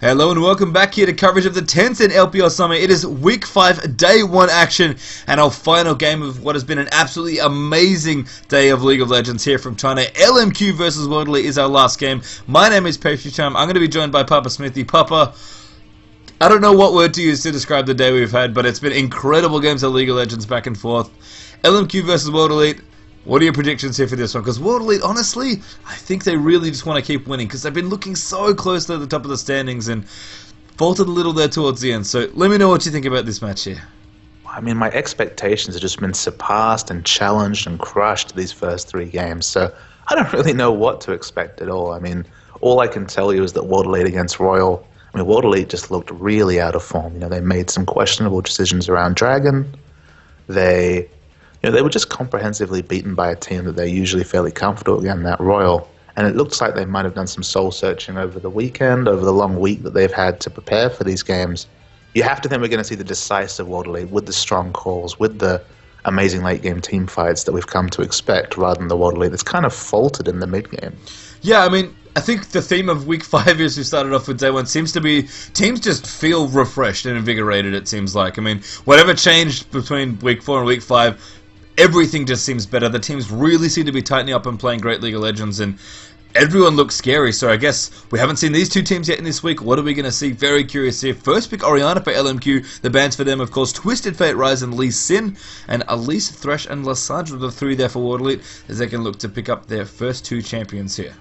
Hello and welcome back here to coverage of the 10th in LPL Summer. It is Week 5, Day 1 action, and our final game of what has been an absolutely amazing day of League of Legends here from China. LMQ versus World Elite is our last game. My name is Pastry Chum. I'm going to be joined by Papa Smithy. Papa, I don't know what word to use to describe the day we've had, but it's been incredible games of League of Legends back and forth. LMQ versus World Elite. What are your predictions here for this one? Because World Elite, honestly, I think they really just want to keep winning because they've been looking so close to the top of the standings and faltered a little there towards the end. So let me know what you think about this match here. I mean, my expectations have just been surpassed and challenged and crushed these first three games. So I don't really know what to expect at all. I mean, all I can tell you is that World Elite against Royal, World Elite just looked really out of form. They made some questionable decisions around Dragon. They were just comprehensively beaten by a team that they're usually fairly comfortable against, that Royal. And it looks like they might have done some soul-searching over the weekend, over the long week that they've had to prepare for these games. You have to think we're going to see the decisive World Elite with the strong calls, with the amazing late-game team fights that we've come to expect, rather than the World Elite that's kind of faltered in the mid-game. Yeah, I think the theme of Week 5 as we started off with Day 1 seems to be teams just feel refreshed and invigorated, it seems like. Whatever changed between Week 4 and Week 5, everything just seems better. The teams really seem to be tightening up and playing great League of Legends, and everyone looks scary. So I guess we haven't seen these two teams yet in this week. What are we going to see? Very curious here. First pick Orianna for LMQ. The bans for them, of course, Twisted Fate, Rise, and Lee Sin. And Elise, Thresh, and Lissandra, the three there for World Elite, as they can look to pick up their first two champions here.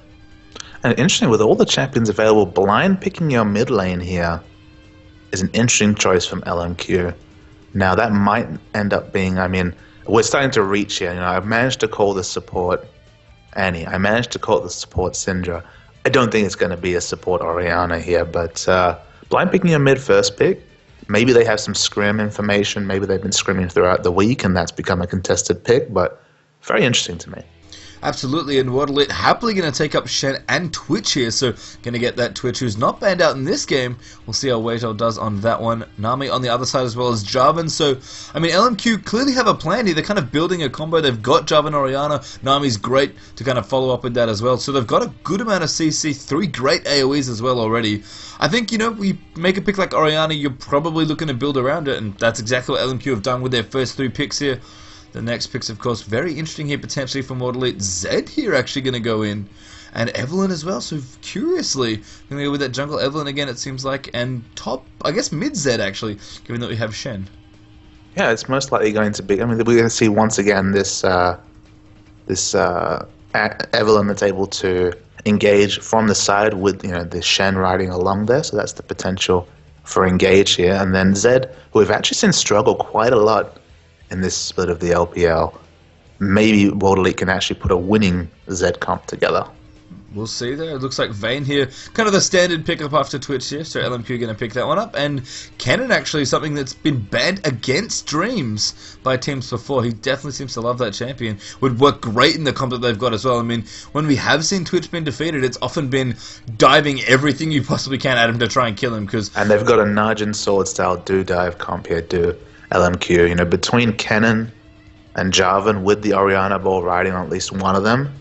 And interesting, with all the champions available, blind picking your mid lane here is an interesting choice from LMQ. Now that might end up being, we're starting to reach here. I've managed to call the support Annie. I managed to call the support Syndra. I don't think it's going to be a support Orianna here, but blind picking a mid first pick. Maybe they have some scrim information. Maybe they've been scrimming throughout the week and that's become a contested pick, but very interesting to me. Absolutely, and World Elite happily going to take up Shen and Twitch here, so going to get that Twitch who's not banned out in this game. We'll see how Weijou does on that one. Nami on the other side as well as Jarvan, so, LMQ clearly have a plan here. They're kind of building a combo. They've got Jarvan Orianna. Nami's great to kind of follow up with that as well, so they've got a good amount of CC, 3 great AoEs as well already. I think, we make a pick like Orianna, you're probably looking to build around it, and that's exactly what LMQ have done with their first 3 picks here. The next picks, of course, very interesting here potentially from World Elite. Zed here actually going to go in. And Evelyn as well, so curiously, going to go with that jungle Evelyn again, it seems like. And top, I guess mid Zed actually, given that we have Shen. Yeah, it's most likely going to be, we're going to see once again this Evelyn that's able to engage from the side with, the Shen riding along there. So that's the potential for engage here. And then Zed, who we've actually seen struggle quite a lot in this split of the LPL. Maybe World Elite can actually put a winning Z comp together. We'll see there. It looks like Vayne here, kind of the standard pickup after Twitch here, so LMQ going to pick that one up. And Cannon actually something that's been banned against Dreams by teams before. He definitely seems to love that champion. Would work great in the comp that they've got as well. When we have seen Twitch been defeated, it's often been diving everything you possibly can at him to try and kill him. And they've got a Najin sword style do dive comp here too. LMQ, between Kennen and Jarvan with the Orianna ball riding on at least one of them,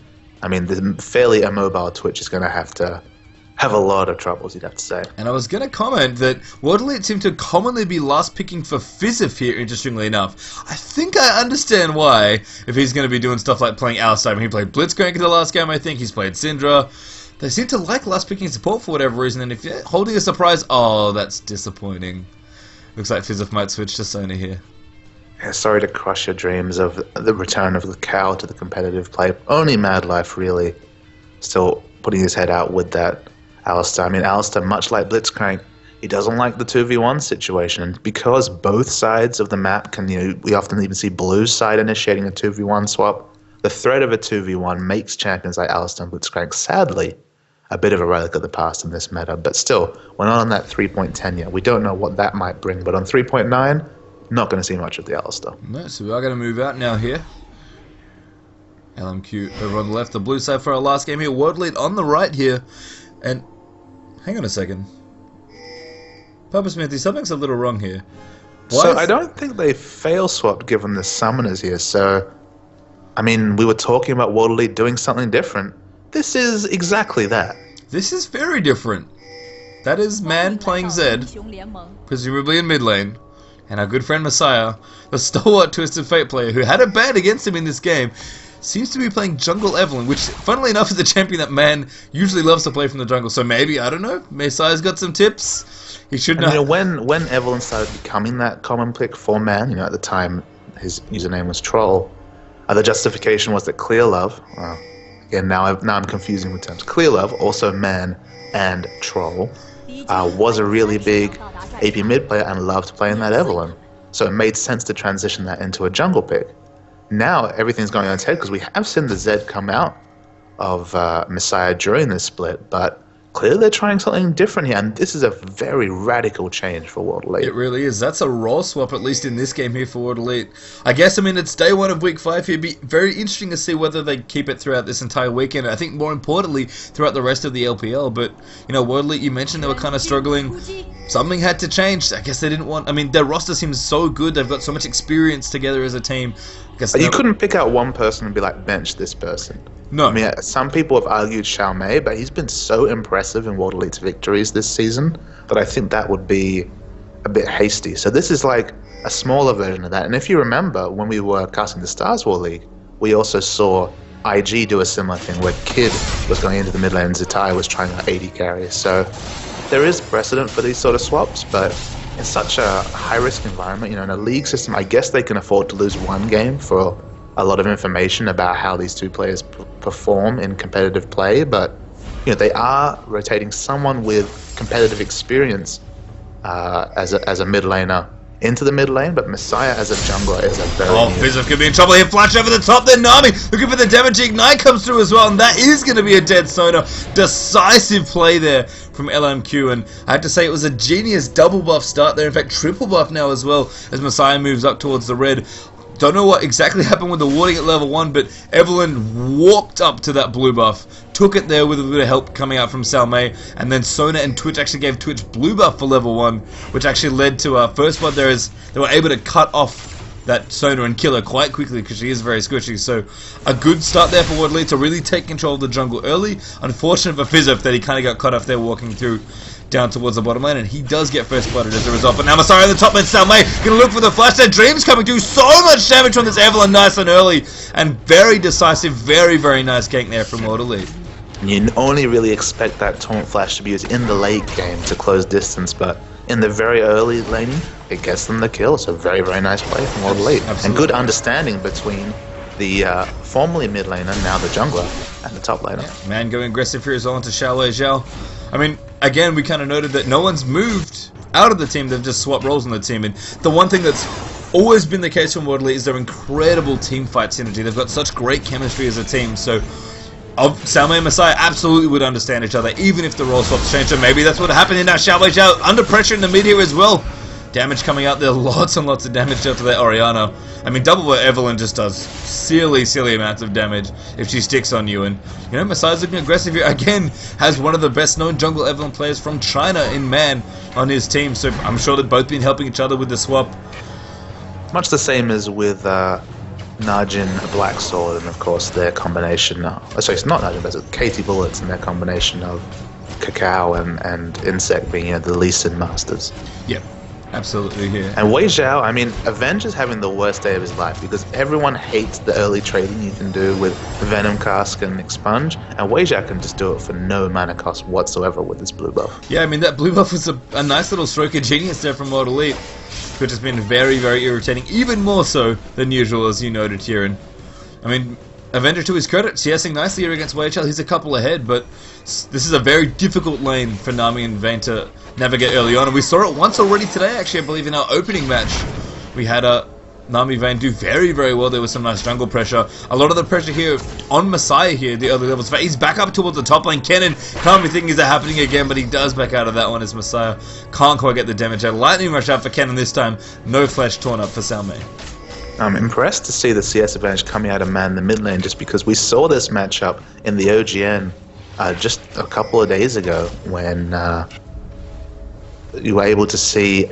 the fairly immobile Twitch is going to have a lot of troubles, you'd have to say. And I was going to comment that World Elite seem to commonly be last picking for Fizzif here, interestingly enough. I think I understand why, if he's going to be doing stuff like playing Alistar. He played Blitzcrank in the last game, I think. He's played Syndra. They seem to like last picking support for whatever reason, and if you're holding a surprise, oh, that's disappointing. Looks like Fizzif might switch to Sony here. Yeah, sorry to crush your dreams of the return of the cow to the competitive play. Only Mad Life really still putting his head out with that Alistar. Alistar, much like Blitzcrank, he doesn't like the 2v1 situation. And because both sides of the map can, we often even see Blue's side initiating a 2v1 swap, the threat of a 2v1 makes champions like Alistar and Blitzcrank, sadly, a bit of a relic of the past in this meta, but still, we're not on that 3.10 yet. We don't know what that might bring, but on 3.9, not going to see much of the Alistar. No, so we are going to move out now here. LMQ over on the left, the blue side for our last game here. World Elite on the right here. And, hang on a second. Papa Smithy, something's a little wrong here. So I don't think they fail swapped given the summoners here, so, we were talking about World Elite doing something different. This is exactly that. This is very different. That is Man playing Zed, presumably in mid lane. And our good friend Messiah, the stalwart Twisted Fate player who had it bad against him in this game, seems to be playing Jungle Evelyn, which, funnily enough, is a champion that Man usually loves to play from the jungle. So maybe, I don't know, Messiah's got some tips. He should know. When Evelyn started becoming that common pick for Man, at the time his username was Troll, the justification was that Clear Love, again now I'm confusing with terms, Clear Love, also Man and Troll, was a really big AP mid player and loved playing that Evelyn. So it made sense to transition that into a jungle pick. Now everything's going on its head because we have seen the Zed come out of Messiah during this split, but clearly they're trying something different here, and this is a very radical change for World Elite. It really is. That's a role swap, at least in this game here for World Elite. I guess, it's day one of week 5 here. It'd be very interesting to see whether they keep it throughout this entire weekend. I think more importantly, throughout the rest of the LPL. But, World Elite, you mentioned they were kind of struggling. Something had to change. I guess they didn't want... their roster seems so good. They've got so much experience together as a team. You couldn't pick out one person and be like, bench this person. No. Some people have argued Xiaomei, but he's been so impressive in World Elite's victories this season that I think that would be a bit hasty. So this is like a smaller version of that. And if you remember, when we were casting the Stars War League, we also saw IG do a similar thing where Kid was going into the mid lane and Zatai was trying out 80 carries. So there is precedent for these sort of swaps, but in such a high-risk environment, in a league system, I guess they can afford to lose one game for a lot of information about how these two players perform in competitive play, but they are rotating someone with competitive experience as a mid laner into the mid lane, but Messiah as a jungler is a very... Fizzle could be in trouble here. Flash over the top, then Nami looking for the damage. Ignite comes through as well, and that is going to be a dead Sona. Decisive play there from LMQ, and I have to say it was a genius double buff start there. In fact, triple buff now as well as Messiah moves up towards the red. Don't know what exactly happened with the warding at level 1, but Evelyn walked up to that blue buff, took it there with a bit of help coming out from Salmei, and then Sona and Twitch actually gave Twitch blue buff for level 1, which actually led to first blood there as they were able to cut off that Sona and kill her quite quickly because she is very squishy. So a good start there for World Elite to really take control of the jungle early. Unfortunate for Fizzif that he kind of got cut off there walking through down towards the bottom lane, and he does get first blooded as a result. But now Messiah on the top lane, Salmei gonna look for the flash there. Dreams coming through, so much damage from this Evelyn, nice and early, and very decisive, very, very nice gank there from World Elite. You only really expect that taunt flash to be used in the late game to close distance, but in the very early laning, it gets them the kill. So very, very nice play from World Elite. Absolutely. And good understanding between the formerly mid laner, now the jungler, and the top laner. Yeah, Man going aggressive here as well into Xiaolei Zhao. Again, we kind of noted that no one's moved out of the team, they've just swapped roles on the team. And the one thing that's always been the case from World Elite is their incredible team fight synergy. They've got such great chemistry as a team, so Salmei and Messiah absolutely would understand each other, even if the role swaps change. So maybe that's what happened in now. Xiaolei Zhao under pressure in the mid here as well. Damage coming out there, lots and lots of damage after that Orianna. Double what Evelyn just does silly, silly amounts of damage if she sticks on you. And, Messiah's looking aggressive here. Again, has one of the best known jungle Evelyn players from China in Man on his team. So I'm sure they've both been helping each other with the swap. Much the same as with Najin Black Sword, and of course their combination. Sorry, it's not Najin, but it's Katie Bullets and their combination of Cacao and Insect being the Lee Sin masters. Yep. Absolutely here. And Wei Zhao, Avenge is having the worst day of his life because everyone hates the early trading you can do with Venom Cask and Expunge, and Wei Zhao can just do it for no mana cost whatsoever with this blue buff. Yeah, that blue buff was a nice little stroke of genius there from World Elite, which has been very, very irritating, even more so than usual, as you noted here. And Avenger, to his credit, CSing nicely here against Wei Zhao. He's a couple ahead, but this is a very difficult lane for Nami and Vayne to navigate early on. And we saw it once already today, actually, I believe, in our opening match. We had Nami Vayne do very, very well. There was some nice jungle pressure. A lot of the pressure here on Messiah here, the early levels. He's back up towards the top lane. Kennen can't be thinking is that happening again, but he does back out of that one as Messiah can't quite get the damage out. Lightning rush out for Kennen this time. No flash torn up for Salmei. I'm impressed to see the CS advantage coming out of Man in the mid lane, just because we saw this matchup in the OGN just a couple of days ago when you were able to see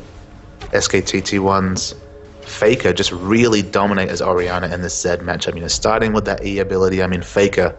SKTT1's Faker just really dominate as Orianna in this Zed matchup. Starting with that E ability, Faker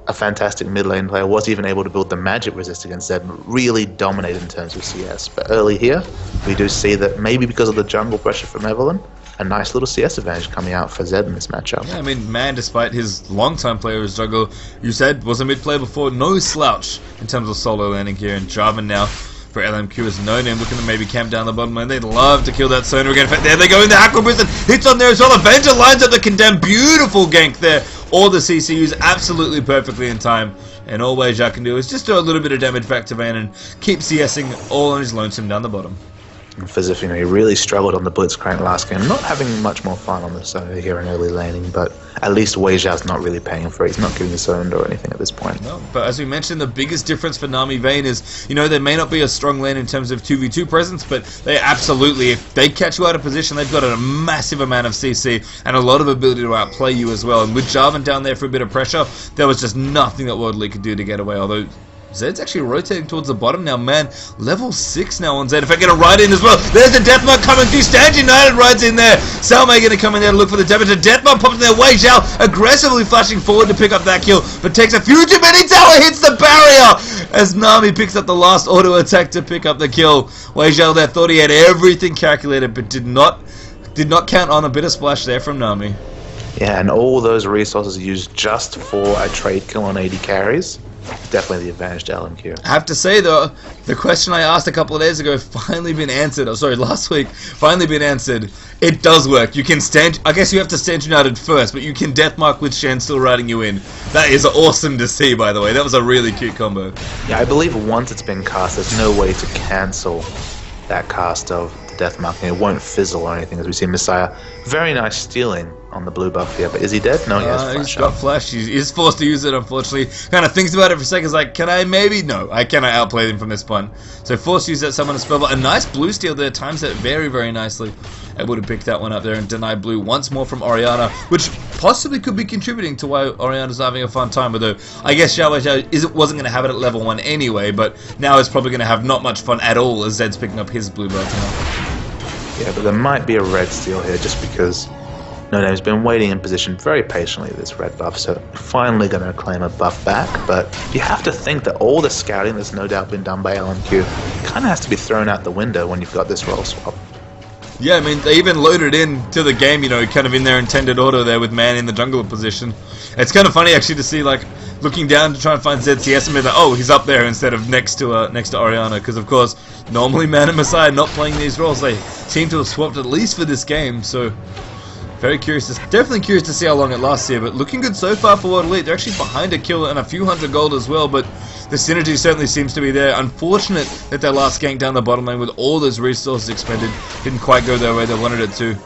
a fantastic mid lane player, was even able to build the magic resist against Zed, really dominated in terms of CS. But early here, we do see that maybe because of the jungle pressure from Evelyn, a nice little CS advantage coming out for Zed in this matchup. Yeah, I mean, Man, despite his long-time player as jungle, you said was a mid player before, no slouch in terms of solo landing here. And Jarvan now for LMQ is known him, looking to maybe camp down the bottom lane. They'd love to kill that Sonar again. In fact, there they go in the Aqua Wizard. Hits on there as well. Avenger lines up the Condemn. Beautiful gank there. All the CCUs absolutely perfectly in time. And all Weijia can do is just do a little bit of damage back to Van and keep CSing all on his lonesome down the bottom. Fizif, you know, he really struggled on the Blitzcrank last game, not having much more fun on the solo here in early laning, but at least Weijia's not really paying for it. He's not getting disowned or anything at this point. No, but as we mentioned, the biggest difference for Nami Vayne is, you know, they may not be a strong lane in terms of 2v2 presence, but they absolutely, if they catch you out of position, they've got a massive amount of CC and a lot of ability to outplay you as well. And with Jarvan down there for a bit of pressure, there was just nothing that World League could do to get away, although Zed's actually rotating towards the bottom now. Man, level 6 now on Zed. If I get a ride in as well, there's the Deathmark coming through. Stand United rides in there. Salmei going to come in there to look for the damage. The Deathmark pops in there. Wei Zhao aggressively flashing forward to pick up that kill, but takes a few too many. Tower hits the barrier as Nami picks up the last auto attack to pick up the kill. Wei Zhao there thought he had everything calculated, but did not count on a bit of splash there from Nami. Yeah, and all those resources used just for a trade kill on 80 carries. Definitely the advantage to LMQ. I have to say though, the question I asked a couple of days ago finally been answered. Oh, sorry, last week finally been answered. It does work. You can stand. I guess you have to stand United first, but you can Deathmark with Shen still riding you in. That is awesome to see, by the way. That was a really cute combo. Yeah, I believe once it's been cast, there's no way to cancel that cast of the Deathmark, and it won't fizzle or anything, as we see Messiah. Very nice stealing on the blue buff here, but is he dead? No, he has flash. He's got flash. He's forced to use it, unfortunately. Kind of thinks about it for a second. He's like, can I maybe? No, I cannot outplay him from this point. So forced to use that summon a spell, but a nice blue steal there. Times that very, very nicely. Able to pick that one up there and deny blue once more from Orianna, which possibly could be contributing to why Orianna's having a fun time. Although I guess Xiao Wei wasn't going to have it at level 1 anyway, but now is probably going to have not much fun at all as Zed's picking up his blue belt now. Yeah, but there might be a red steal here just because No Name's been waiting in position very patiently with this red buff, so finally going to claim a buff back. But you have to think that all the scouting that's no doubt been done by LMQ kind of has to be thrown out the window when you've got this role swap. Yeah, I mean, they even loaded into the game, you know, kind of in their intended order there with Man in the jungle position. It's kind of funny actually to see, like, looking down to try and find ZCS and be like, oh, he's up there instead of next to Orianna, because of course, normally Man and Messiah not playing these roles. They seem to have swapped at least for this game, so very curious, definitely curious to see how long it lasts here, but looking good so far for World Elite. They're actually behind a kill and a few hundred gold as well, but the synergy certainly seems to be there. Unfortunate that their last gank down the bottom lane with all those resources expended didn't quite go their way they wanted it to.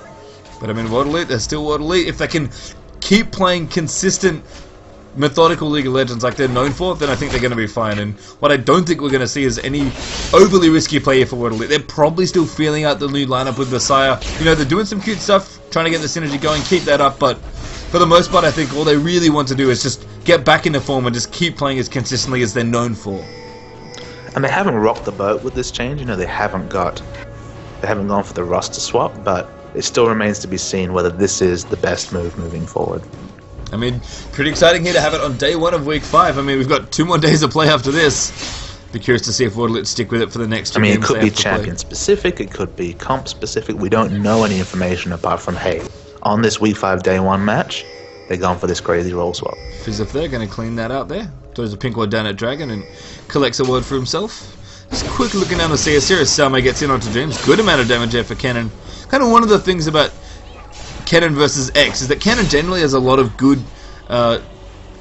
But I mean, World Elite, they're still World Elite. If they can keep playing consistent, methodical League of Legends like they're known for, then I think they're going to be fine. And what I don't think we're going to see is any overly risky play here for World Elite. They're probably still feeling out the new lineup with Messiah. You know, they're doing some cute stuff, trying to get the synergy going, keep that up, but for the most part, I think all they really want to do is just get back into form and just keep playing as consistently as they're known for. And they haven't rocked the boat with this change. You know, they haven't gone for the roster swap, but it still remains to be seen whether this is the best move moving forward. I mean, pretty exciting here to have it on day 1 of week 5. I mean, we've got 2 more days of play after this. Be curious to see if World Elite stick with it for the next 2 games. I mean, it could be champion specific, it could be comp specific. We don't know any information apart from, hey, on this week 5 day 1 match, they're going for this crazy role swap. As if they're going to clean that out there. Throws a pink ward down at Dragon and collects a word for himself. Just quick looking down the CS here as Salmei gets in onto Dreams. Good amount of damage there for Kennen. Kind of one of the things about Kennen versus X is that Kennen generally has a lot of good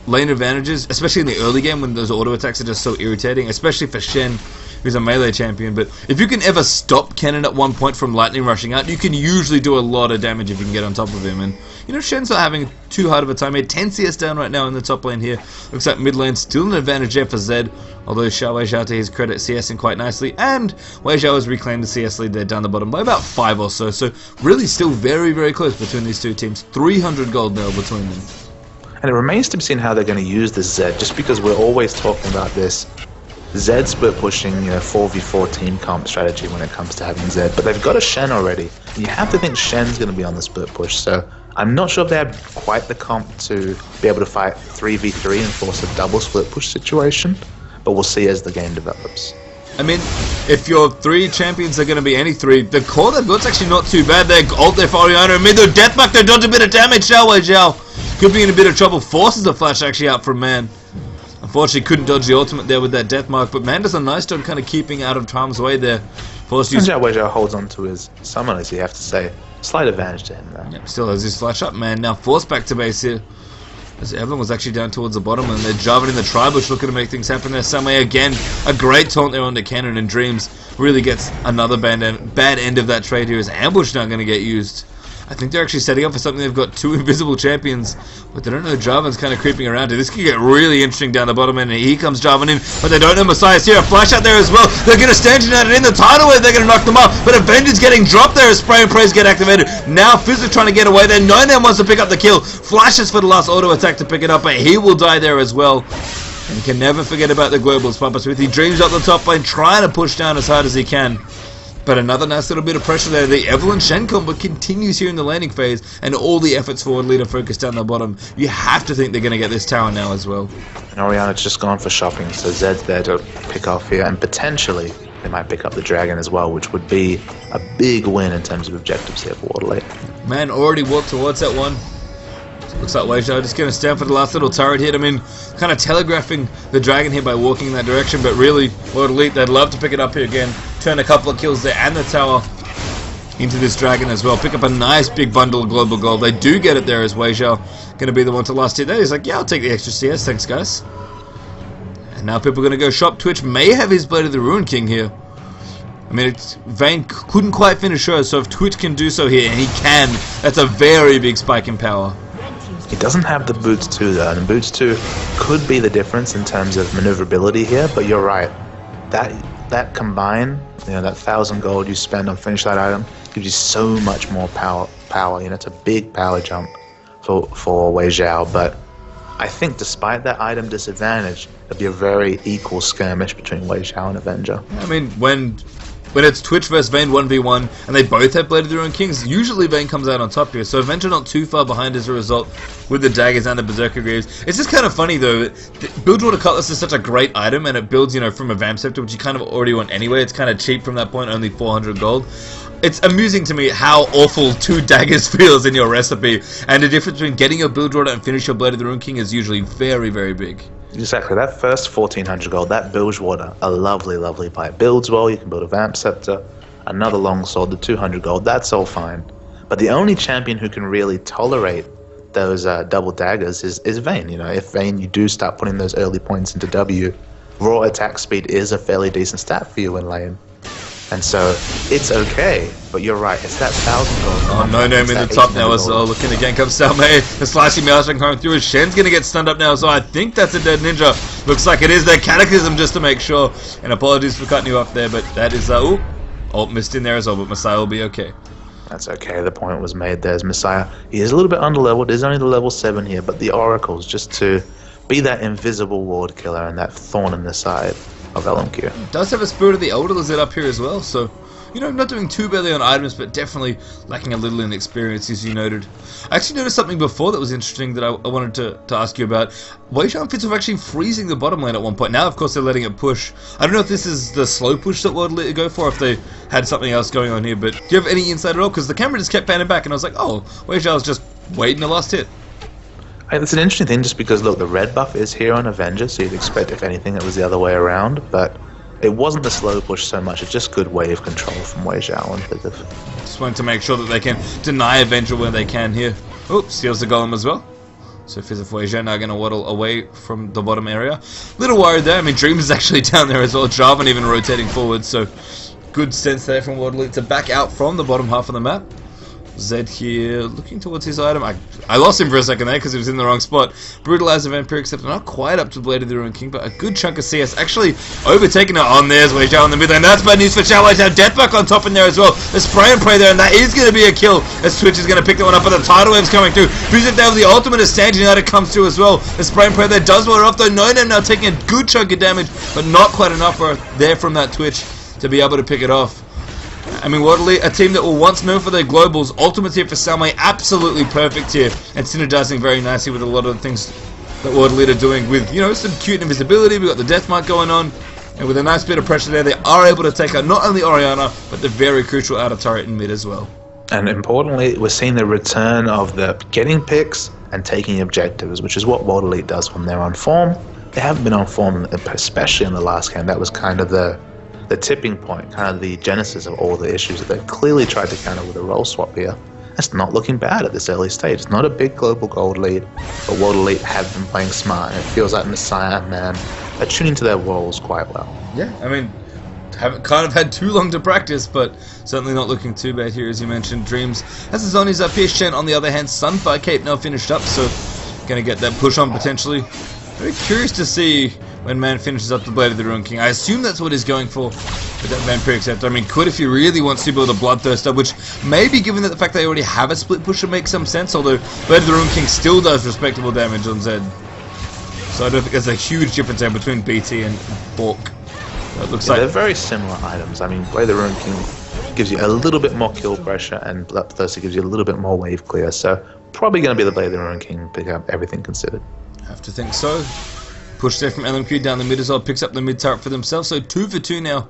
lane advantages, especially in the early game when those auto attacks are just so irritating, especially for Shen, who's a melee champion. But if you can ever stop Kennen at one point from lightning rushing out, you can usually do a lot of damage if you can get on top of him. And you know, Shen's not having too hard of a time here. 10 CS down right now in the top lane here. Looks like mid lane still an advantage there for Zed, although Xiao Weijia, to his credit, CSing quite nicely, and Weijia has reclaimed the CS lead there down the bottom by about 5 or so. So really still very, very close between these two teams. 300 gold now between them. And it remains to be seen how they're going to use this Zed, just because we're always talking about this Zed split pushing, you know, 4v4 team comp strategy when it comes to having Zed. But they've got a Shen already, and you have to think Shen's going to be on the split push, so I'm not sure if they have quite the comp to be able to fight 3v3 and force a double split push situation, but we'll see as the game develops. I mean, if your 3 champions are going to be any 3, the core they've got's actually not too bad. They ult their Oriana and mid their deathmark, they dodge a bit of damage, Zhao. Could be in a bit of trouble, forces the flash actually out from Man. Unfortunately, couldn't dodge the ultimate there with that deathmark, but Man does a nice job kind of keeping out of harm's way there. Zhao holds on to his summoners, you have to say. Slight advantage to him there. Yep, still has his flash up, Man. Now forced back to base here. As Evelyn was actually down towards the bottom, and they're Jarvan in the tri-bush looking to make things happen there. Summer again, a great taunt there on the cannon, and Dreams really gets another bad end of that trade here as Ambush now going to get used. I think they're actually setting up for something. They've got 2 invisible champions, but they don't know Jarvan's kind of creeping around here. This could get really interesting down the bottom end, and here comes Jarvan in, but they don't know Messiah's here. A flash out there as well. They're going to stand United in the tidal wave. They're going to knock them up, but Avenger's getting dropped there as Spray and Praise get activated. Now Fizz trying to get away there. No wants to pick up the kill. Flashes for the last auto attack to pick it up, but he will die there as well. And can never forget about the globals. Papa Smith, he dreams up the top lane, trying to push down as hard as he can. But another nice little bit of pressure there. The Evelyn Shen combo continues here in the landing phase, and all the efforts forward leader focused down the bottom. You have to think they're going to get this tower now as well. And Oriana's just gone for shopping, so Zed's there to pick off here, and potentially they might pick up the dragon as well, which would be a big win in terms of objectives here for Waterley. Man already walked towards that one. Looks like Weizhou just going to stand for the last little turret hit. I mean, kind of telegraphing the dragon here by walking in that direction, but really, World Elite, they'd love to pick it up here again. Turn a couple of kills there and the tower into this dragon as well. Pick up a nice big bundle of global gold. They do get it there as Weizhou going to be the one to last hit there. He's like, yeah, I'll take the extra CS, thanks guys. And now people are going to go shop. Twitch may have his Blade of the Ruin King here. I mean, Vayne couldn't quite finish her, so if Twitch can do so here, and he can, that's a very big spike in power. He doesn't have the Boots 2 though, and Boots 2 could be the difference in terms of maneuverability here, but you're right. That combine, you know, that 1,000 gold you spend on finish that item gives you so much more power. You know, it's a big power jump for Weizhou, but I think despite that item disadvantage, it'll be a very equal skirmish between Weizhou and Avenger. I mean, when it's Twitch versus Vayne 1v1, and they both have Blade of the Ruin Kings, usually Vayne comes out on top here, so Avenger not too far behind as a result with the daggers and the Berserker Greaves. It's just kind of funny though, Bilgewater Cutlass is such a great item, and it builds, you know, from a Vamp Scepter, which you kind of already want anyway. It's kind of cheap from that point, only 400 gold. It's amusing to me how awful 2 daggers feels in your recipe, and the difference between getting your Bilgewater and finish your Blade of the Ruin King is usually very, very big. Exactly, that first 1400 gold, that Bilgewater, a lovely buy. Builds well, you can build a Vamp Scepter, another longsword, the 200 gold, that's all fine. But the only champion who can really tolerate those double daggers is Vayne. You know, if Vayne, you do start putting those early points into W, raw attack speed is a fairly decent stat for you in lane. And so, it's okay, but you're right, it's that 1,000 gold. Oh, no name in the top now as well, looking to gank up Salme. The slashing Maelstrom coming through, Shen's gonna get stunned up now, so I think that's a dead ninja. Looks like it is their Cataclysm, just to make sure. And apologies for cutting you off there, but that is, ooh, ult missed in there as well, but Messiah will be okay. That's okay, the point was made. There's Messiah. He is a little bit underleveled, there's only the level 7 here, but the Oracles, just to be that invisible ward killer and that thorn in the side of LMQ. It does have a Spirit of the Elder Lizard up here as well, so, you know, not doing too badly on items, but definitely lacking a little in experience, as you noted. I actually noticed something before that was interesting that I wanted to ask you about. Weizhou and Fitz were actually freezing the bottom lane at one point. Now, of course, they're letting it push. I don't know if this is the slow push that World let it go for, or if they had something else going on here, but do you have any insight at all? Because the camera just kept panning back, and I was like, oh, Weizhou's just waiting the last hit. Hey, that's an interesting thing, just because, look, the red buff is here on Avenger, so you'd expect, if anything, it was the other way around, but it wasn't the slow push so much, it's just good wave control from Weizhou and Fizz. Just wanting to make sure that they can deny Avenger where they can here. Oops, steals the golem as well. So Fizz of Weizhou now going to waddle away from the bottom area. Little worried there, I mean Dreams is actually down there as well, Jarvan even rotating forward, so good sense there from World Elite to back out from the bottom half of the map. Zed here, looking towards his item. I lost him for a second there because he was in the wrong spot. Brutalizer Vampire, except not quite up to Blade of the Ruin King, but a good chunk of CS actually overtaking it on there's Weizhou in the mid lane. That's bad news for Xiao Weizhou. Deathmark on top in there as well. The spray and pray there, and that is going to be a kill as Twitch is going to pick that one up, but the tidal wave's coming through. Music there with the ultimate as Sanji United comes through as well. The spray and pray there does wear off though. No name now taking a good chunk of damage, but not quite enough there from that Twitch to be able to pick it off. I mean, World Elite, a team that were once known for their globals. Ultimates here for Salmei, absolutely perfect here, and synergizing very nicely with a lot of the things that World Elite are doing with, you know, some cute invisibility. We've got the Death Mark going on, and with a nice bit of pressure there, they are able to take out not only Orianna, but the very crucial outer turret in mid as well. And importantly, we're seeing the return of the getting picks and taking objectives, which is what World Elite does when they're on form. They haven't been on form, especially in the last game. That was kind of the tipping point, kind of the genesis of all the issues that they've clearly tried to counter with a role swap here. It's not looking bad at this early stage. It's not a big global gold lead, but World Elite have been playing smart, and it feels like Messiah and Man are tuning to their roles quite well. Yeah, I mean, haven't kind of had too long to practice, but certainly not looking too bad here, as you mentioned. Dreams has his zonies up here. Shen, on the other hand, Sunfire Cape now finished up, so going to get that push on potentially. Very curious to see when Man finishes up the Blade of the Ruin King. I assume that's what he's going for with that Vampiric Scepter. I mean, could, if he really wants to, build a Bloodthirster, which maybe, given that the fact they already have a split pusher, makes some sense, although Blade of the Ruin King still does respectable damage on Zed. So I don't think there's a huge difference there between BT and Bork. It looks like they're very similar items. I mean, Blade of the Ruin King gives you a little bit more kill pressure, and Bloodthirster gives you a little bit more wave clear, so probably going to be the Blade of the Ruin King, pick up everything considered. Have to think so. Push there from LMQ down the mid as well, picks up the mid turret for themselves, so 2 for 2 now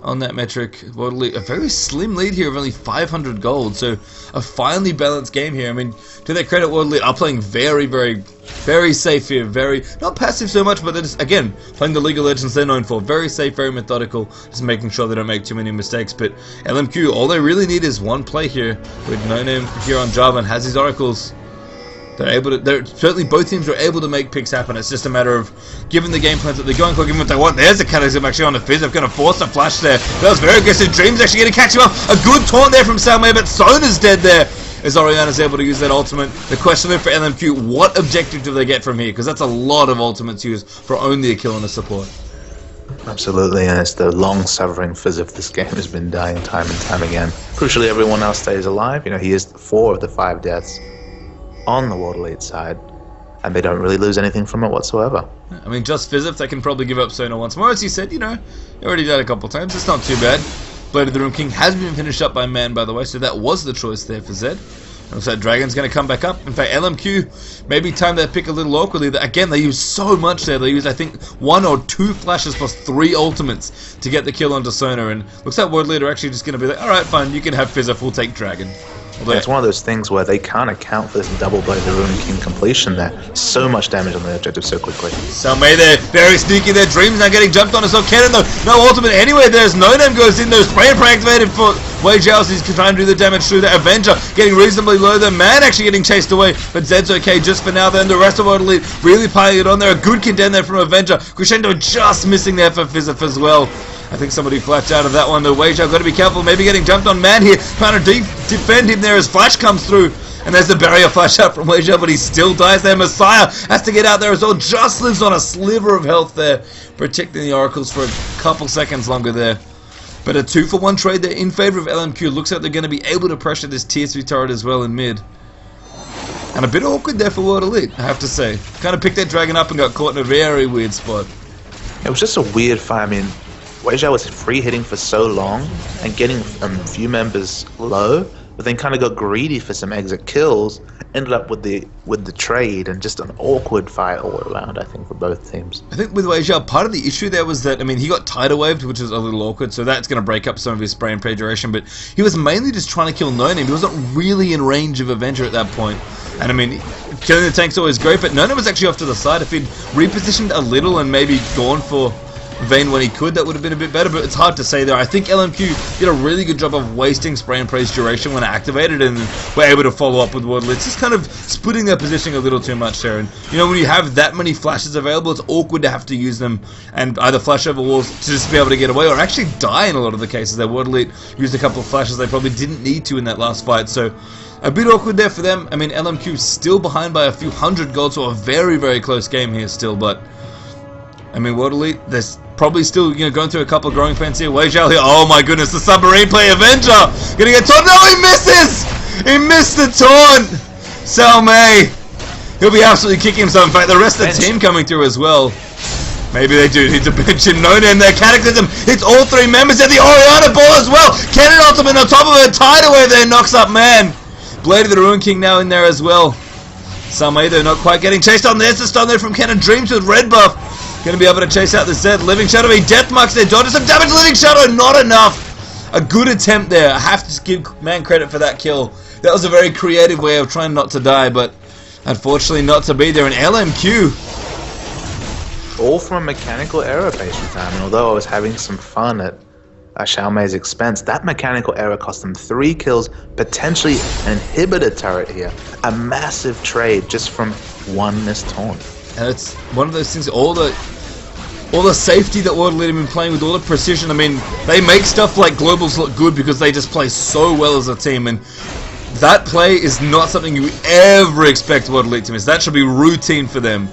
on that metric. A very slim lead here of only 500 gold, so a finely balanced game here. I mean, to their credit, World Elite are playing very, very, very safe here, very, not passive so much, but they're just, again, playing the League of Legends they're known for. Very safe, very methodical, just making sure they don't make too many mistakes. But LMQ, all they really need is one play here, with No Name here on Java and has his oracles. Certainly both teams are able to make picks happen. It's just a matter of giving the game plans that they're going for, giving what they want. There's a Cataclysm actually on the Fizz. They're going to force a flash there. That was very aggressive. Dreams actually going to catch him up. A good taunt there from Salmei, but Sona's dead there as Orianna's able to use that ultimate. The question there for LMQ, what objective do they get from here? Because that's a lot of ultimates used for only a kill on a support. Absolutely, and it's the long suffering Fizz of this game has been dying time and time again. Crucially, everyone else stays alive. You know, he is 4 of the 5 deaths on the World Elite side, and they don't really lose anything from it whatsoever. I mean, just Fizzif, they can probably give up Sona once more. As you said, you know, they already died a couple times. It's not too bad. Blade of the Ruin King has been finished up by Man, by the way, so that was the choice there for Zed. Looks like Dragon's going to come back up. In fact, LMQ, maybe time they pick a little awkwardly. Again, they use so much there. They use, I think, 1 or 2 flashes plus 3 ultimates to get the kill onto Sona, and looks like World Elite are actually just going to be like, alright, fine, you can have Fizzif, we'll take Dragon. Although it's one of those things where they can't account for this double Blade of the Ruin King completion there. So much damage on the objective so quickly. Salmei there, very sneaky there. Dreams now getting jumped on as well. Cannon though, no ultimate anyway. There's No Name goes in there. Spray and pray activated for Wei Zhao's. He's trying to do the damage through the Avenger. Getting reasonably low there. Man actually getting chased away, but Zed's okay just for now. Then the rest of World Elite really piling it on there. A good contend there from Avenger. Crescendo just missing there for Fizzif as well. I think somebody flashed out of that one. The Wei Zhao got to be careful. Maybe getting jumped on. Man here, trying to defend him there as Flash comes through. And there's the barrier flash out from Wei Zhao, but he still dies there. Messiah has to get out there as well. Just lives on a sliver of health there, protecting the Oracles for a couple seconds longer there. But a 2-for-1 trade there in favor of LMQ. Looks like they're going to be able to pressure this tier 3 turret as well in mid. And a bit awkward there for World Elite, I have to say. Kind of picked that Dragon up and got caught in a very weird spot. It was just a weird fight. I mean, Wei Zhao was free hitting for so long and getting a few members low, but then kind of got greedy for some exit kills. Ended up with the trade, and just an awkward fight all around, I think, for both teams. I think with Wei Zhao, part of the issue there was that, I mean, he got tidal waved, which is a little awkward, so that's going to break up some of his spray and pray duration, but he was mainly just trying to kill No Name. He wasn't really in range of Avenger at that point. And I mean, killing the tank's always great, but No Name was actually off to the side. If he'd repositioned a little and maybe gone for Vayne when he could, that would have been a bit better, but it's hard to say there. I think LMQ did a really good job of wasting spray and pray's duration when activated, and were able to follow up with World Elite. It's just kind of splitting their positioning a little too much there. And you know, when you have that many flashes available, it's awkward to have to use them and either flash over walls to just be able to get away, or actually die in a lot of the cases. Their World Elite used a couple of flashes they probably didn't need to in that last fight, so a bit awkward there for them. I mean, LMQ still behind by a few hundred gold, so a very, very close game here still, but I mean, World Elite, there's probably still, you know, going through a couple of growing pains here. Wei Zhao here, oh my goodness, the submarine play Avenger! Gonna get taunt, no, he misses! He missed the taunt! Salmei, he'll be absolutely kicking himself. In fact, the rest of the team coming through as well. Maybe they do need to bench him. No name there. Cataclysm hits all three members of the Oriana ball as well. Cannon ultimate on top of her. Tidal wave there knocks up man. Blade of the Ruin King now in there as well. Summer though not quite getting chased on. There's the stun there from Cannon. Dreams with red buff. Going to be able to chase out the Zed. Living Shadow. He death marks there. Dodges some damage. Living Shadow not enough. A good attempt there. I have to give man credit for that kill. That was a very creative way of trying not to die, but unfortunately not to be there. An LMQ. All from a mechanical error based time, and although I was having some fun at Xiaomei's expense, that mechanical error cost them 3 kills, potentially an inhibitor turret here. A massive trade just from one missed taunt. And it's one of those things, all the safety that World Elite have been playing with, all the precision. I mean, they make stuff like globals look good because they just play so well as a team, and that play is not something you ever expect World Elite to miss. That should be routine for them.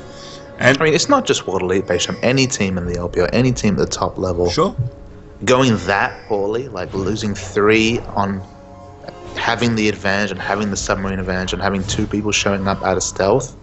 And I mean, it's not just World Elite, based on any team in the LPL, any team at the top level. Sure. Going that poorly, like losing 3 on having the advantage and having the submarine advantage and having 2 people showing up out of stealth,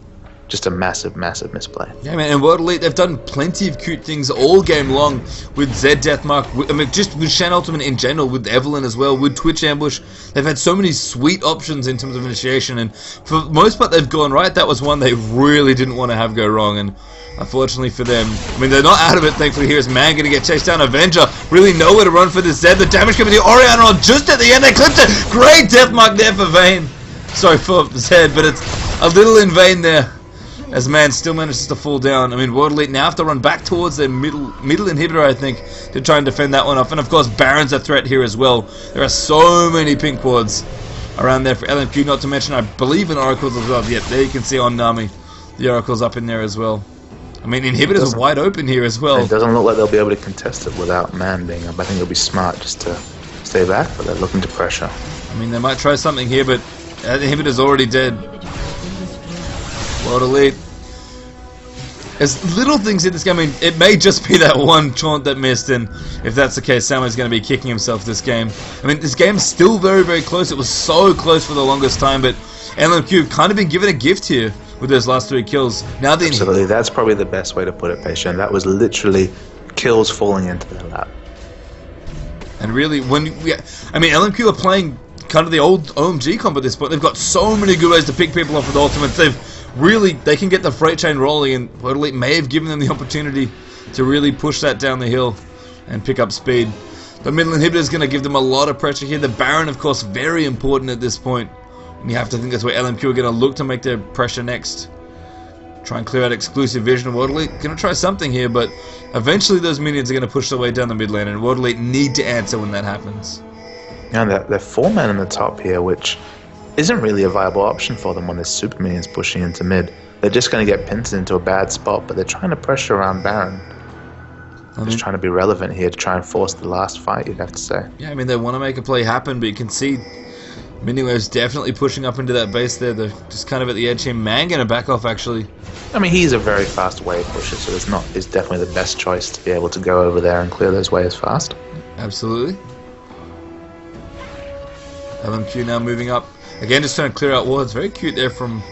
just a massive, massive misplay. Yeah, man, and World Elite, they've done plenty of cute things all game long with Zed Deathmark, I mean, just with Shen Ultimate in general, with Evelyn as well, with Twitch Ambush. They've had so many sweet options in terms of initiation, and for the most part, they've gone right. That was one they really didn't want to have go wrong, and unfortunately for them, I mean, they're not out of it, thankfully. Here's Man going to get chased down. Avenger really nowhere to run for the Zed. The damage coming to the Oriana on just at the end. They clipped it. Great Deathmark there for Vayne. Sorry for Zed, but it's a little in vain there, as Man still manages to fall down. I mean, World Elite now have to run back towards their middle inhibitor, I think, to try and defend that one off. And of course, Baron's a threat here as well. There are so many pink wards around there for LMQ, not to mention, I believe, an Oracles as well. Yep, there you can see on Nami, the Oracles up in there as well. I mean, inhibitors are wide open here as well. It doesn't look like they'll be able to contest it without Man being up. I think it'll be smart just to stay back, but they're looking to pressure. I mean, they might try something here, but the inhibitor's already dead. World Elite. There's little things in this game. I mean, it may just be that one taunt that missed, and if that's the case, Samuel's going to be kicking himself this game. I mean, this game's still very, very close. It was so close for the longest time, but LMQ have kind of been given a gift here with those last 3 kills. Now absolutely, that's probably the best way to put it, Patient. That was literally kills falling into their lap. And really, I mean, LMQ are playing kind of the old OMG comp at this point. They've got so many good ways to pick people off with ultimates. They can get the freight train rolling, and World Elite may have given them the opportunity to really push that down the hill and pick up speed. The middle inhibitor is going to give them a lot of pressure here. The Baron, of course, very important at this point. And you have to think that's where LMQ are going to look to make their pressure next. Try and clear out exclusive vision. World Elite going to try something here, but eventually those minions are going to push their way down the mid lane, and World Elite need to answer when that happens. Yeah, they're 4 men in the top here, which isn't really a viable option for them when there's super minions pushing into mid. They're just going to get pinned into a bad spot, but they're trying to pressure around Baron. Just trying to be relevant here to try and force the last fight, you'd have to say. Yeah, I mean, they want to make a play happen, but you can see Miniwave's definitely pushing up into that base there. They're just kind of at the edge here. Man going to back off, actually. I mean, he's a very fast wave pusher, so it's definitely the best choice to be able to go over there and clear those waves fast. Absolutely. LMQ now moving up. Again, just trying to clear out wards. Very cute there from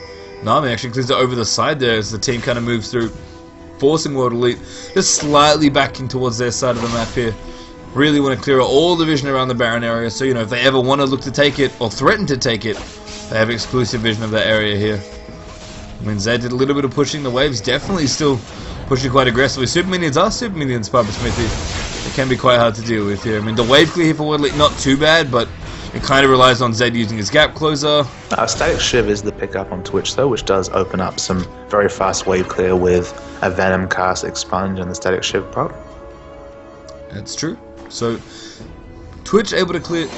Nami. Actually clears it over the side there as the team kind of moves through, forcing World Elite just slightly backing towards their side of the map here. Really want to clear out all the vision around the Baron area, so if they ever want to look to take it or threaten to take it, they have exclusive vision of that area here. I mean, Zed did a little bit of pushing. The waves definitely still pushing quite aggressively. Super minions are super minions, Papa Smithy. It can be quite hard to deal with here. I mean, the wave clear here for World Elite, not too bad, but it kind of relies on Zed using his gap closer. Static Shiv is the pickup on Twitch, though, which does open up some very fast wave clear with a Venom cast, Expunge, and the Static Shiv prop. That's true. So, Twitch able to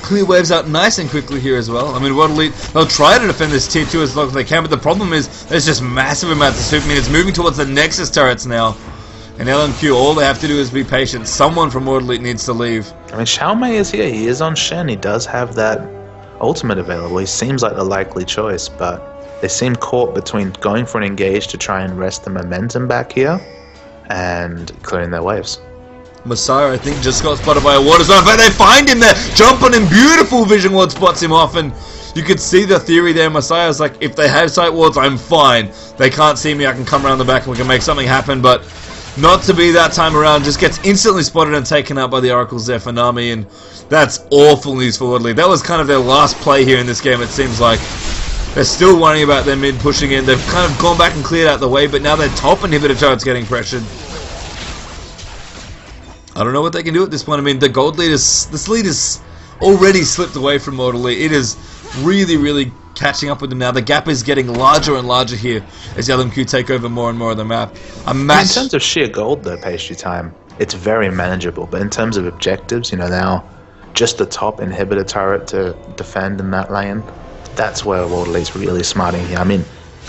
clear waves out nice and quickly here as well. I mean, World Elite, they'll try to defend this tier 2 as long as they can, but the problem is there's just massive amounts of super minions moving towards the Nexus turrets now. And LMQ, all they have to do is be patient. Someone from World Elite needs to leave. I mean, Xiaomei is here. He is on Shen. He does have that ultimate available. He seems like the likely choice, but they seem caught between going for an engage to try and wrest the momentum back here and clearing their waves. Messiah, I think, just got spotted by a water zone. In fact, they find him there, jump on him, beautiful vision ward spots him off, and you could see the theory there. Messiah's like, if they have sight wards, I'm fine. They can't see me, I can come around the back and we can make something happen, but Not to be that time around, just gets instantly spotted and taken out by the Oracles there for Nami, and that's awful news for Woodley. That was kind of their last play here in this game, it seems like. They're still worrying about their mid pushing in. They've kind of gone back and cleared out the way, but now their top inhibitor turret's getting pressured. I don't know what they can do at this point. I mean, the gold lead is... This lead is already slipped away from Mortal Elite. It is really, really catching up with them now. The gap is getting larger and larger here as LMQ take over more and more of the map. In terms of sheer gold, though, Pastry Time, it's very manageable. But in terms of objectives, you know, now just the top inhibitor turret to defend in that lane, that's where World Elite's really smarting here. I mean,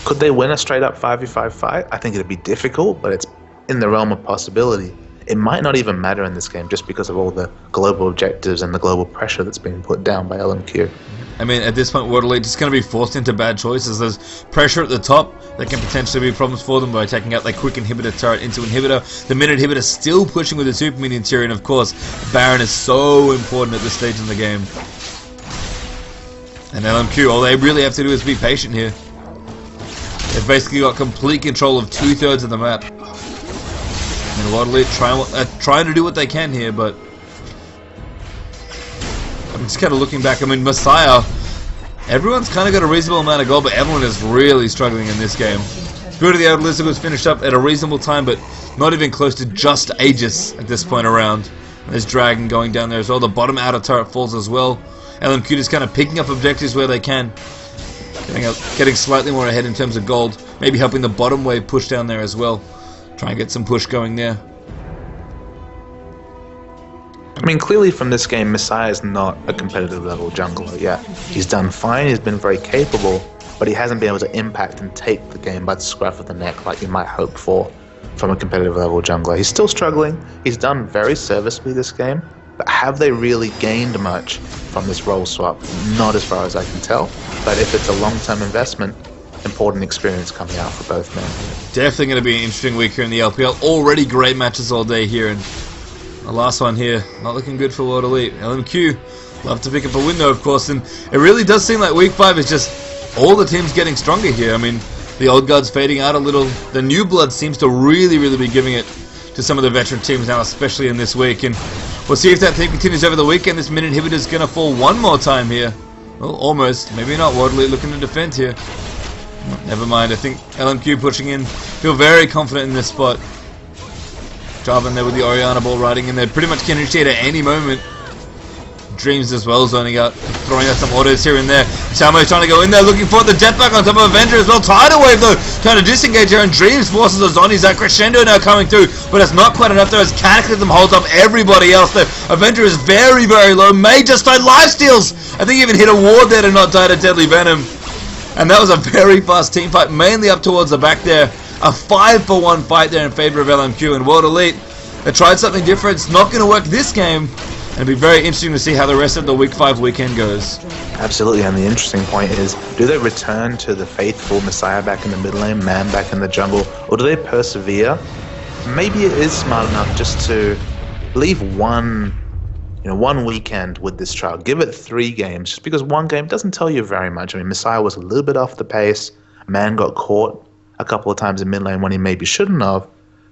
could they win a straight-up 5v5 fight? I think it'd be difficult, but it's in the realm of possibility. It might not even matter in this game just because of all the global objectives and the global pressure that's being put down by LMQ. I mean, at this point, World Elite is going to be forced into bad choices. There's pressure at the top that can potentially be problems for them by taking out their quick inhibitor turret into inhibitor. The mid inhibitor still pushing with the super mid interior, and of course, Baron is so important at this stage in the game. And LMQ, all they really have to do is be patient here. They've basically got complete control of 2/3 of the map. And World Elite trying to do what they can here, but I'm just kind of looking back. I mean, Messiah, everyone's kind of got a reasonable amount of gold, but Evelyn is really struggling in this game. Spirit of the Outer Lizard was finished up at a reasonable time, but not even close to just Aegis at this point around. And there's Dragon going down there as well. The bottom outer turret falls as well. LMQ just kind of picking up objectives where they can. Getting slightly more ahead in terms of gold. Maybe helping the bottom wave push down there as well. Try and get some push going there. I mean, clearly from this game, Messiah is not a competitive level jungler yet. He's done fine, he's been very capable, but he hasn't been able to impact and take the game by the scruff of the neck like you might hope for from a competitive level jungler. He's still struggling, he's done very serviceably this game, but have they really gained much from this role swap? Not as far as I can tell, but if it's a long-term investment, important experience coming out for both men. Definitely going to be an interesting week here in the LPL. Already great matches all day here, and the last one here, not looking good for World Elite. LMQ, love to pick up a win though, of course, and it really does seem like week 5 is just all the teams getting stronger here. I mean, the old guard's fading out a little. The new blood seems to really be giving it to some of the veteran teams now, especially in this week, and we'll see if that theme continues over the weekend. This mid inhibitor is going to fall one more time here. Well, almost. Maybe not. World Elite looking to defend here. Never mind, I think LMQ pushing in. Feel very confident in this spot. Jarvan there with the Orianna ball riding in there. Pretty much can initiate at any moment. Dreams as well, zoning out, throwing out some orders here and there. Salmo's trying to go in there, looking for the jetpack on top of Avenger as well. Tidal Wave though, trying to disengage here, and Dreams forces the zombies. That crescendo now coming through, but it's not quite enough there as Cataclysm holds up everybody else there. Avenger is very low, may just die. Lifesteals! I think he even hit a ward there to not die to Deadly Venom. And that was a very fast team fight, mainly up towards the back there. A 5-for-1 fight there in favor of LMQ, and World Elite, they tried something different. It's not going to work this game. And it'll be very interesting to see how the rest of the week 5 weekend goes. Absolutely, and the interesting point is, do they return to the faithful Messiah back in the mid lane, Man back in the jungle, or do they persevere? Maybe it is smart enough just to leave one weekend with this trial. Give it 3 games, just because one game doesn't tell you very much. I mean, Messiah was a little bit off the pace. Man got caught a couple of times in mid lane when he maybe shouldn't have.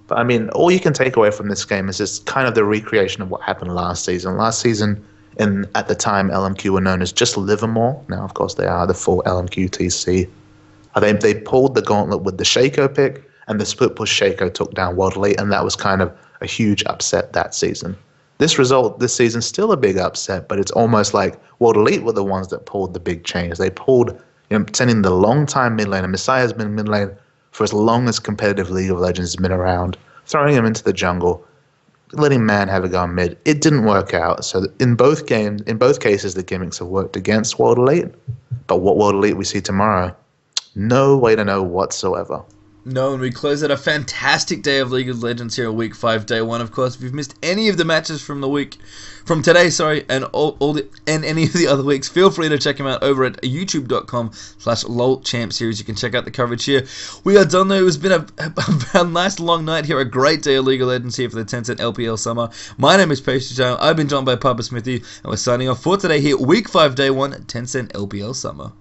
But I mean, all you can take away from this game is just kind of the recreation of what happened last season. Last season, at the time, LMQ were known as just Livermore. Now, of course, they are the full LMQ TC. They pulled the gauntlet with the Shaco pick, and the split push Shaco took down World Elite, and that was kind of a huge upset that season. This result this season still a big upset, but it's almost like World Elite were the ones that pulled the big change. They pulled, sending the long time mid lane, and Messiah's been mid lane for as long as competitive League of Legends has been around, throwing him into the jungle, letting Man have a go on mid. It didn't work out. So in both cases, the gimmicks have worked against World Elite. But what World Elite we see tomorrow, no way to know whatsoever. No, and we close out a fantastic day of League of Legends here at Week 5, Day 1. Of course, if you've missed any of the matches from today, and any of the other weeks, feel free to check them out over at youtube.com/lolchampseries. You can check out the coverage here. We are done though. It's been a nice long night here, a great day of League of Legends here for the Tencent LPL Summer. My name is Pastry Time. I've been joined by Papa Smithy, and we're signing off for today here, Week 5, Day 1, Tencent LPL Summer.